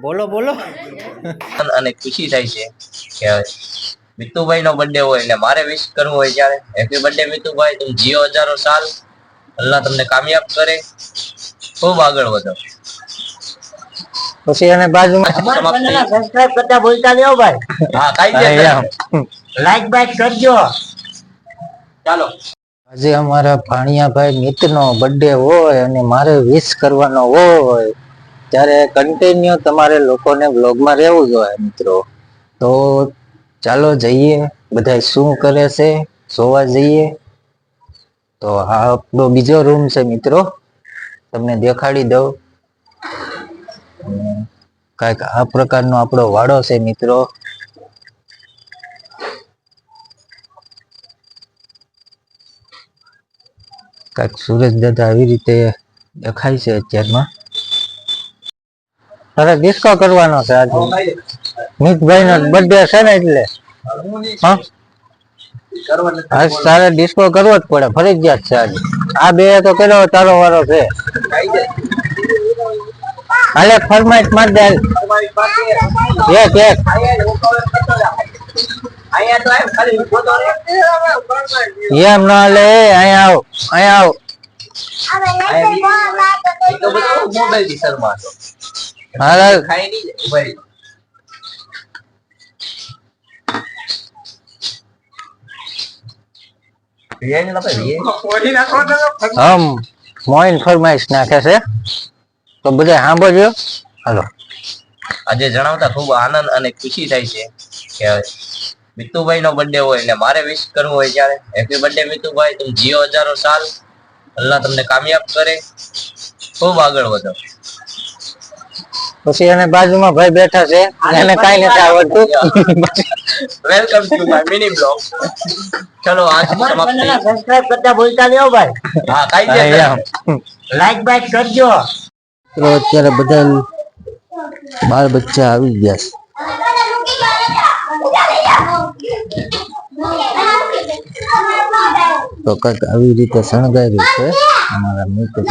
બોલો બોલો. અને ખુશી થાય છે કે મિતુભાઈ નો બર્થડે હોય એટલે મારે વિશ કરવું હોય ત્યારે હેપી બર્થડે મિતુભાઈ, તમે જીઓ હજારો સાલ, અલ્લાહ તમને કામયાબ કરે, ખૂબ આગળ વધો. પછી એને બાજુમાં સબસ્ક્રાઇબ કરતા ભૂલતા નહીં હો ભાઈ. હા કાઈ લાઈક બાઈક કરજો. ચાલો. આજે અમારા ભાણિયાભાઈ મિત્રનો બર્થડે હોય અને મારે વિશ કરવાનો હોય ત્યારે કન્ટિન્યુ તમારે લોકોને વ્લોગમાં રહેવું જોઈએ મિત્રો. તો ચાલો જઈએ, બધા શું કરે છે જોવા જઈએ. તો આ આપણો બીજો રૂમ છે મિત્રો, તમને દેખાડી દઉં. કાંઈક આ પ્રકારનો આપણો વાડો છે મિત્રો. કાંઈક સુરેશ દાદા આવી રીતે દેખાય છે અત્યારમાં. અરે ડિસ્કો કરવાનો છે આજે મિતભાઈ નો બર્થડે છે ને એટલે આજ તારે ડિસ્કો કરવો જ પડે, ફરજિયાત છે આજે. આ બે તો કર્યો તારો વારો છે. હાલે ફરમાઈશ માર દે. એક એક એમ ના લે, અહીંયા આવ, અહીંયા આવ. મોબાઈલ થી શર્મા હાલ ખાઈ નહીં ભાઈ. મોઈન ફરમાઈશ નાખે છે તો બધા સાંભળજો. હાલો. આજે જણાવતા ખૂબ આનંદ અને ખુશી થાય છે કે મિતુભાઈ નો બર્થડે હોય એટલે મારે વિશ કરવું હોય ત્યારે હેપી બર્થડે મિતુભાઈ, તમે જીઓ હજારો સાલ, અલ્લાહ તમને કામયાબ કરે, ખૂબ આગળ વધો. પછી એને બાજુમાં ભાઈ બેઠા છે, એને કઈ નથી આવડતું. Welcome to my mini blog. ચલો આજ સમાપ્તિ. સબસ્ક્રાઇબ કરતા ભૂલતા નહીં હો ભાઈ. હા કાઈ લાઈક બાઈક કરજો. તો અત્યારે બધા બાળ બચ્ચા આવી ગયા છે. તો કંઈક આવી રીતે શણગાર્યું છે અમારા મિત્ર.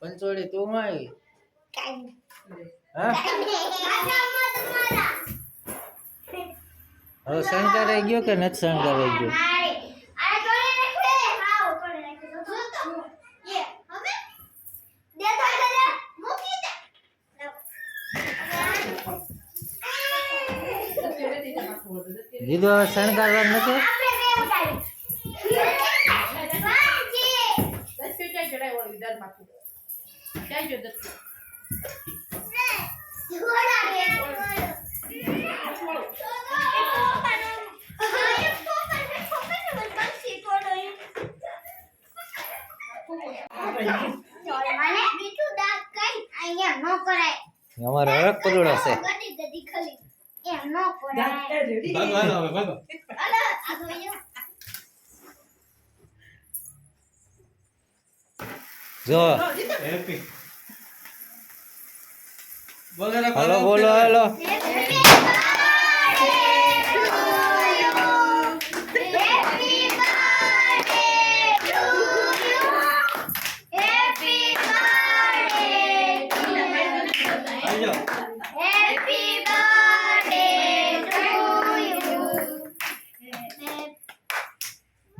પંચોળી તું આવી હવે શણગારાઈ ગયો કે નથી શણગારાઈ ગયો? દીધું હવે શણગારવા નથી. અમારે હરક પરોડો છે. જો હાલો બોલો હાલો.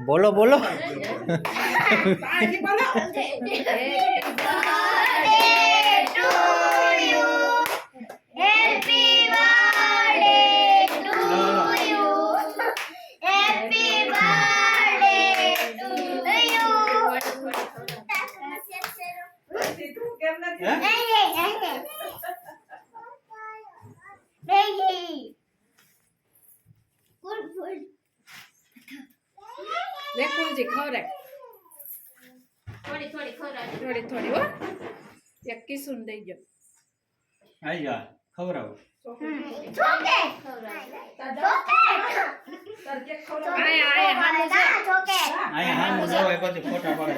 બોલો બોલો. લેકુજી ખવરાય થોડી થોડી ખવરાય થોડી થોડી હો એક કિસુન દઈ ગયો આઈ જા ખવરાવ ચોકે ખવરાય અહીંયા હામું જાવ એ પછી ફોટા પાડે